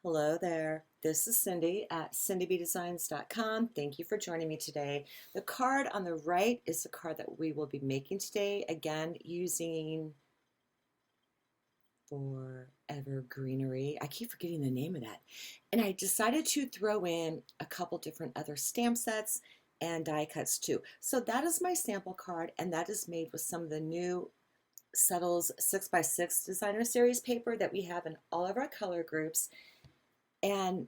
Hello there. This is Cindy at cindybdesigns.com. Thank you for joining me today. The card on the right is the card that we will be making today, again using Forever Greenery. I keep forgetting the name of that. And I decided to throw in a couple different other stamp sets and die cuts too. So that is my sample card, and that is made with some of the new Settles 6x6 designer series paper that we have in all of our color groups. And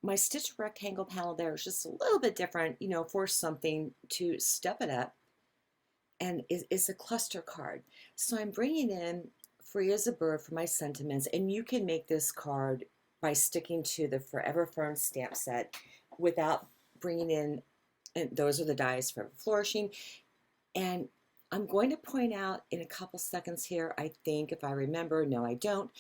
my stitch rectangle panel there is just a little bit different, for something to step it up, and it's a cluster card. So I'm bringing in Free as a Bird for my sentiments, and you can make this card by sticking to the Forever Firm stamp set without bringing in, and those are the dies for flourishing. And I'm going to point out in a couple seconds here, I think, if I remember, no I don't,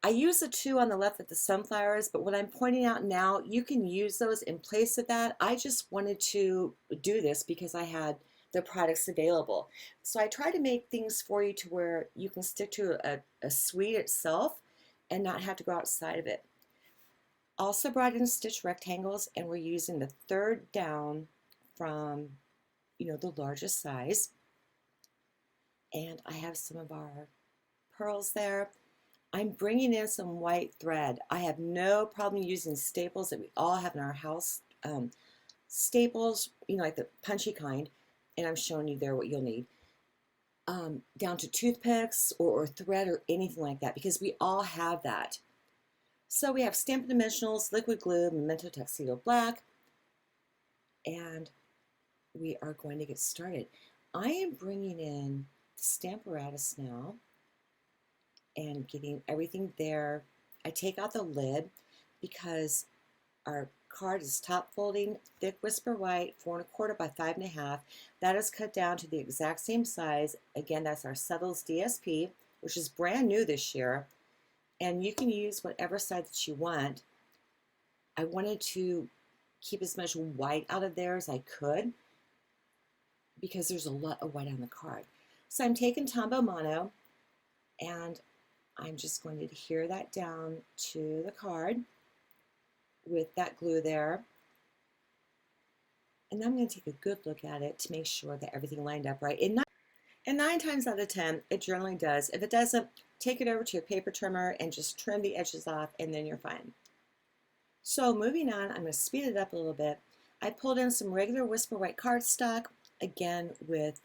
I use the two on the left with the sunflowers, but what I'm pointing out now, you can use those in place of that. I just wanted to do this because I had the products available. So I try to make things for you to where you can stick to a suite itself and not have to go outside of it. Also brought in stitch rectangles, and we're using the third down from, the largest size. And I have some of our pearls there. I'm bringing in some white thread. I have no problem using staples that we all have in our house. Staples, like the punchy kind, and I'm showing you there what you'll need. Down to toothpicks or thread or anything like that, because we all have that. So we have Stampin' Dimensionals, liquid glue, Memento Tuxedo Black, and we are going to get started. I am bringing in the Stamparatus now and getting everything there. I take out the lid because our card is top folding, thick whisper white, 4¼ by 5½. That is cut down to the exact same size. Again, that's our Settles DSP, which is brand new this year. And you can use whatever size that you want. I wanted to keep as much white out of there as I could because there's a lot of white on the card. So I'm taking Tombow Mono, and I'm just going to adhere that down to the card with that glue there. And I'm going to take a good look at it to make sure that everything lined up right. And 9 times out of 10, it generally does. If it doesn't, take it over to your paper trimmer and just trim the edges off, and then you're fine. So moving on, I'm going to speed it up a little bit. I pulled in some regular whisper white cardstock, again with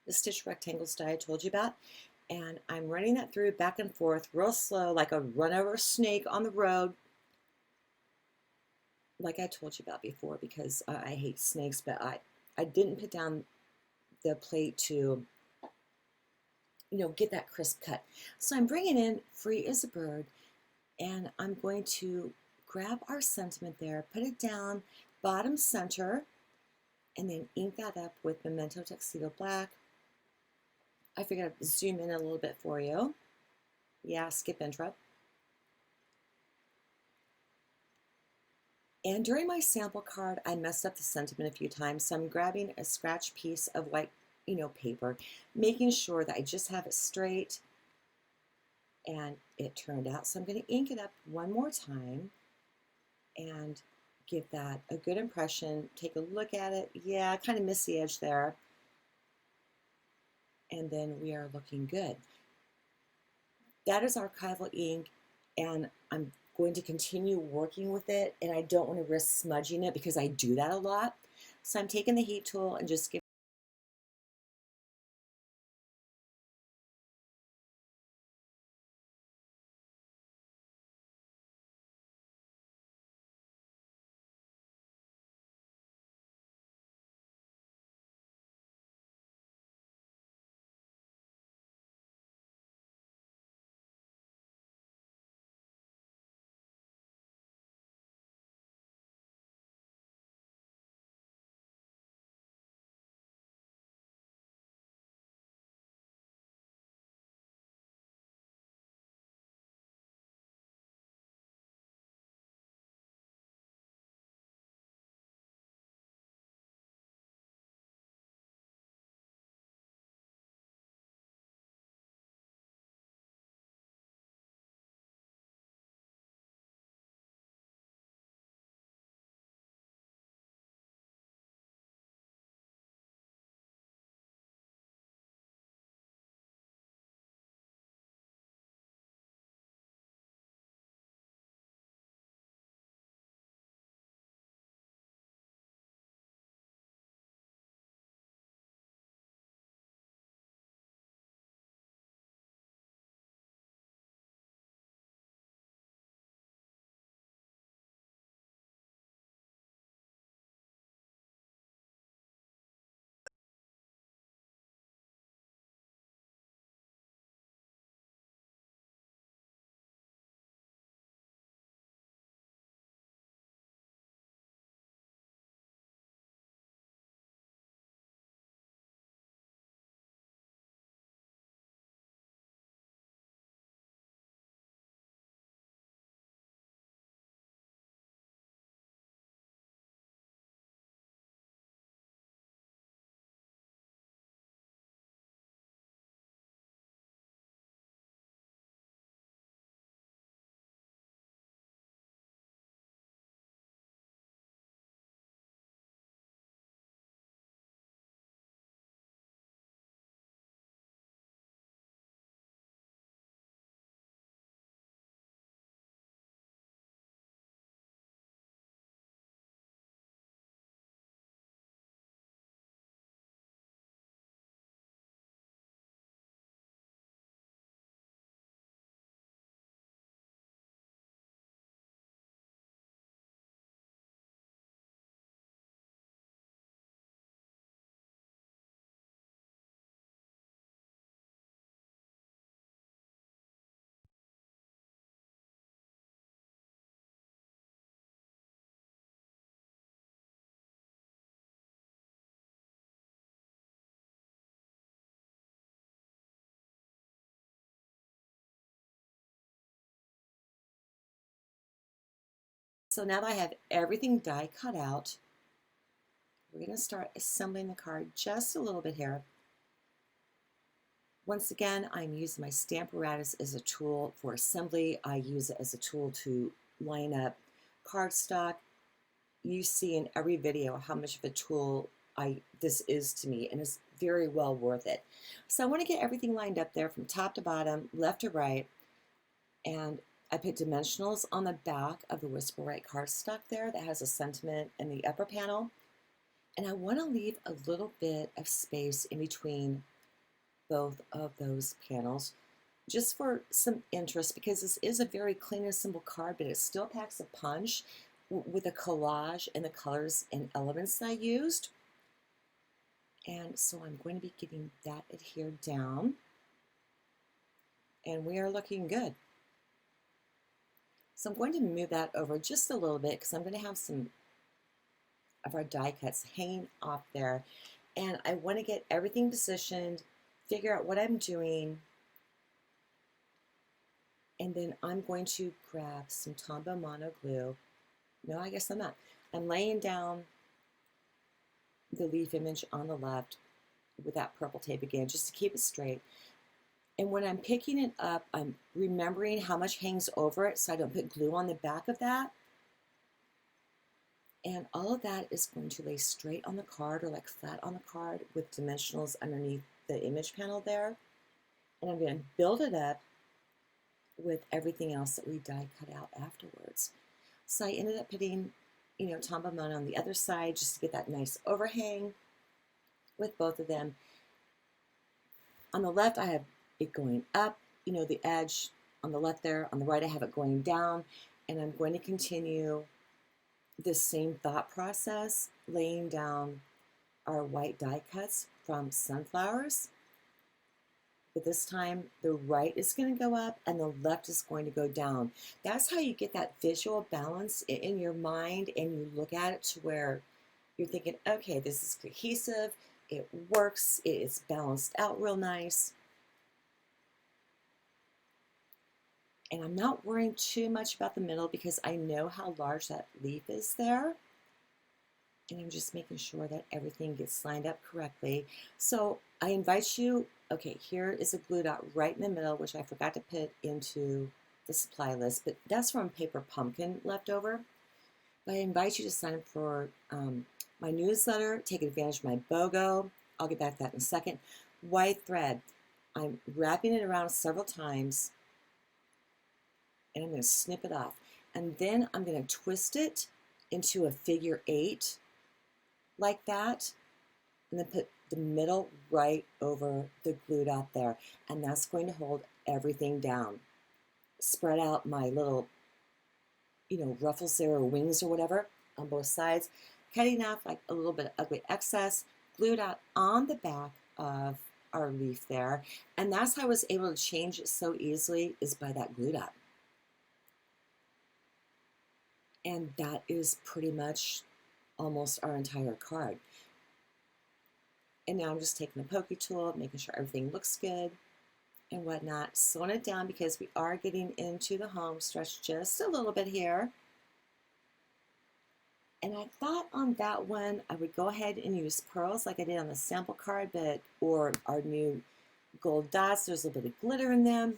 the stitch rectangles die I told you about. And I'm running that through back and forth real slow, like a run over snake on the road, like I told you about before, because I hate snakes, but I didn't put down the plate to, get that crisp cut. So I'm bringing in Free as a Bird, and I'm going to grab our sentiment there, put it down bottom center, and then ink that up with Memento Tuxedo Black. I figured I'd zoom in a little bit for you. Yeah, skip intro. And during my sample card, I messed up the sentiment a few times, so I'm grabbing a scratch piece of white, paper, making sure that I just have it straight, and it turned out. So I'm going to ink it up one more time and give that a good impression. Take a look at it. Yeah, I kind of missed the edge there. And then we are looking good. That is archival ink, and I'm going to continue working with it, and I don't want to risk smudging it because I do that a lot. So I'm taking the heat tool and just giving So now that I have everything die cut out, we're going to start assembling the card just a little bit here. Once again, I'm using my Stamparatus as a tool for assembly. I use it as a tool to line up cardstock. You see in every video how much of a tool this is to me, and it's very well worth it. So I want to get everything lined up there from top to bottom, left to right, and I put dimensionals on the back of the Whisper Right cardstock there that has a sentiment in the upper panel. And I want to leave a little bit of space in between both of those panels just for some interest, because this is a very clean and simple card, but it still packs a punch with the collage and the colors and elements that I used. And so I'm going to be getting that adhered down, and we are looking good. So I'm going to move that over just a little bit because I'm going to have some of our die cuts hanging off there, and I want to get everything positioned, figure out what I'm doing, and then I'm going to grab some Tombow mono glue. No, I guess I'm not. I'm laying down the leaf image on the left with that purple tape again, just to keep it straight. And when I'm picking it up, I'm remembering how much hangs over it so I don't put glue on the back of that. And all of that is going to lay straight on the card, or like flat on the card, with dimensionals underneath the image panel there. And I'm going to build it up with everything else that we die cut out afterwards. So I ended up putting, Tombow mono on the other side just to get that nice overhang with both of them. On the left, I have it going up, the edge on the left there. On the right, I have it going down, and I'm going to continue this same thought process, laying down our white die cuts from sunflowers. But this time, the right is going to go up and the left is going to go down. That's how you get that visual balance in your mind, and you look at it to where you're thinking, okay, this is cohesive, it works, it's balanced out real nice. And I'm not worrying too much about the middle because I know how large that leaf is there. And I'm just making sure that everything gets lined up correctly. So I invite you, okay, here is a glue dot right in the middle, which I forgot to put into the supply list, but that's from Paper Pumpkin leftover. But I invite you to sign up for my newsletter, take advantage of my BOGO. I'll get back to that in a second. White thread. I'm wrapping it around several times, and I'm going to snip it off. And then I'm going to twist it into a figure 8 like that, and then put the middle right over the glue dot there. And that's going to hold everything down. Spread out my little, ruffles there, or wings or whatever on both sides. Cutting off like a little bit of ugly excess, glued out on the back of our leaf there. And that's how I was able to change it so easily, is by that glue dot. And that is pretty much almost our entire card. And now I'm just taking the pokey tool, making sure everything looks good and whatnot, slowing it down because we are getting into the home stretch just a little bit here. And I thought on that one I would go ahead and use pearls like I did on the sample card, or our new gold dots. There's a little bit of glitter in them.